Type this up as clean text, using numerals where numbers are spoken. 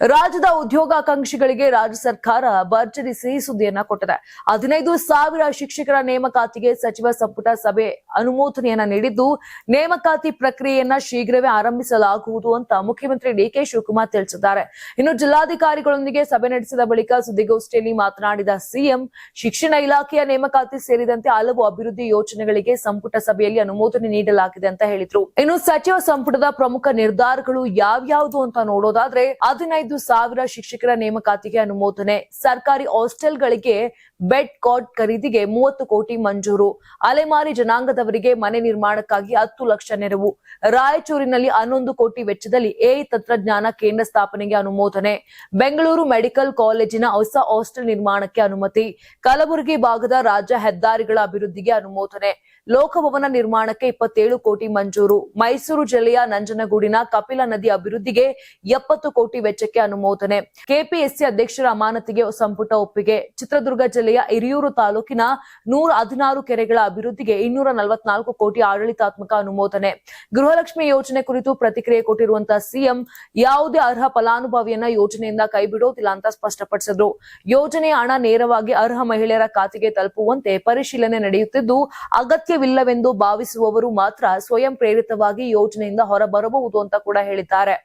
ರಾಜ್ಯದ ಉದ್ಯೋಗಾಕಾಂಕ್ಷಿಗಳಿಗೆ ರಾಜ್ಯ ಸರ್ಕಾರ ಭರ್ಜರಿ ಸಿಹಿ ಸುದ್ದಿಯನ್ನ ಕೊಟ್ಟಿದೆ. 15,000 ಶಿಕ್ಷಕರ ನೇಮಕಾತಿಗೆ ಸಚಿವ ಸಂಪುಟ ಸಭೆ ಅನುಮೋದನೆಯನ್ನ ನೀಡಿದ್ದು, ನೇಮಕಾತಿ ಪ್ರಕ್ರಿಯೆಯನ್ನ ಶೀಘ್ರವೇ ಆರಂಭಿಸಲಾಗುವುದು ಅಂತ ಮುಖ್ಯಮಂತ್ರಿ ಡಿಕೆ ಶಿವಕುಮಾರ್ ತಿಳಿಸಿದ್ದಾರೆ. ಇನ್ನು ಜಿಲ್ಲಾಧಿಕಾರಿಗಳೊಂದಿಗೆ ಸಭೆ ನಡೆಸಿದ ಬಳಿಕ ಸುದ್ದಿಗೋಷ್ಠಿಯಲ್ಲಿ ಮಾತನಾಡಿದ ಸಿಎಂ, ಶಿಕ್ಷಣ ಇಲಾಖೆಯ ನೇಮಕಾತಿ ಸೇರಿದಂತೆ ಹಲವು ಅಭಿವೃದ್ಧಿ ಯೋಜನೆಗಳಿಗೆ ಸಂಪುಟ ಸಭೆಯಲ್ಲಿ ಅನುಮೋದನೆ ನೀಡಲಾಗಿದೆ ಅಂತ ಹೇಳಿದ್ರು. ಇನ್ನು ಸಚಿವ ಸಂಪುಟದ ಪ್ರಮುಖ ನಿರ್ಧಾರಗಳು ಯಾವ್ಯಾವುದು ಅಂತ ನೋಡೋದಾದ್ರೆ 15,000 ಶಿಕ್ಷಕರ ನೇಮಕಾತಿಗೆ ಅನುಮೋದನೆ, ಸರ್ಕಾರಿ ಹಾಸ್ಟೆಲ್ಗಳಿಗೆ ಬೆಡ್ ಕಾಟ್ ಖರೀದಿಗೆ 30 ಕೋಟಿ ಮಂಜೂರು, ಅಲೆಮಾರಿ ಜನಾಂಗದವರಿಗೆ ಮನೆ ನಿರ್ಮಾಣಕ್ಕಾಗಿ 10 ಲಕ್ಷ ನೆರವು, ರಾಯಚೂರಿನಲ್ಲಿ 11 ಕೋಟಿ ವೆಚ್ಚದಲ್ಲಿ ಎಐ ತಂತ್ರಜ್ಞಾನ ಕೇಂದ್ರ ಸ್ಥಾಪನೆಗೆ ಅನುಮೋದನೆ, ಬೆಂಗಳೂರು ಮೆಡಿಕಲ್ ಕಾಲೇಜಿನ ಹೊಸ ಹಾಸ್ಟೆಲ್ ನಿರ್ಮಾಣಕ್ಕೆ ಅನುಮತಿ, ಕಲಬುರಗಿ ಭಾಗದ ರಾಜ್ಯ ಹೆದ್ದಾರಿಗಳ ಅಭಿವೃದ್ಧಿಗೆ ಅನುಮೋದನೆ, ಲೋಕಭವನ ನಿರ್ಮಾಣಕ್ಕೆ 27 ಕೋಟಿ ಮಂಜೂರು, ಮೈಸೂರು ಜಿಲ್ಲೆಯ ನಂಜನಗೂಡಿನ ಕಪಿಲ ನದಿ ಅಭಿವೃದ್ಧಿಗೆ 70 ಕೋಟಿ ವೆಚ್ಚಕ್ಕೆ ಅನುಮೋದನೆ, ಕೆಪಿಎಸ್ಸಿ ಅಧ್ಯಕ್ಷರ ಅಮಾನತಿಗೆ ಸಂಪುಟ ಒಪ್ಪಿಗೆ, ಚಿತ್ರದುರ್ಗ ಜಿಲ್ಲೆಯ ಹಿರಿಯೂರು ತಾಲೂಕಿನ 116 ಕೆರೆಗಳ ಅಭಿವೃದ್ಧಿಗೆ 244 ಕೋಟಿ ಆಡಳಿತಾತ್ಮಕ ಅನುಮೋದನೆ. ಗೃಹಲಕ್ಷ್ಮಿ ಯೋಜನೆ ಕುರಿತು ಪ್ರತಿಕ್ರಿಯೆ ಕೊಟ್ಟಿರುವಂತಹ ಸಿಎಂ, ಯಾವುದೇ ಅರ್ಹ ಫಲಾನುಭವಿಯನ್ನ ಯೋಜನೆಯಿಂದ ಕೈಬಿಡೋದಿಲ್ಲ ಅಂತ ಸ್ಪಷ್ಟಪಡಿಸಿದ್ರು. ಯೋಜನೆಯ ಹಣ ನೇರವಾಗಿ ಅರ್ಹ ಮಹಿಳೆಯರ ಖಾತೆಗೆ ತಲುಪುವಂತೆ ಪರಿಶೀಲನೆ ನಡೆಯುತ್ತಿದ್ದು, ಅಗತ್ಯವಿಲ್ಲವೆಂದು ಭಾವಿಸುವವರು ಮಾತ್ರ ಸ್ವಯಂ ಪ್ರೇರಿತವಾಗಿ ಯೋಜನೆಯಿಂದ ಹೊರಬರಬಹುದು ಅಂತ ಕೂಡ ಹೇಳಿದ್ದಾರೆ.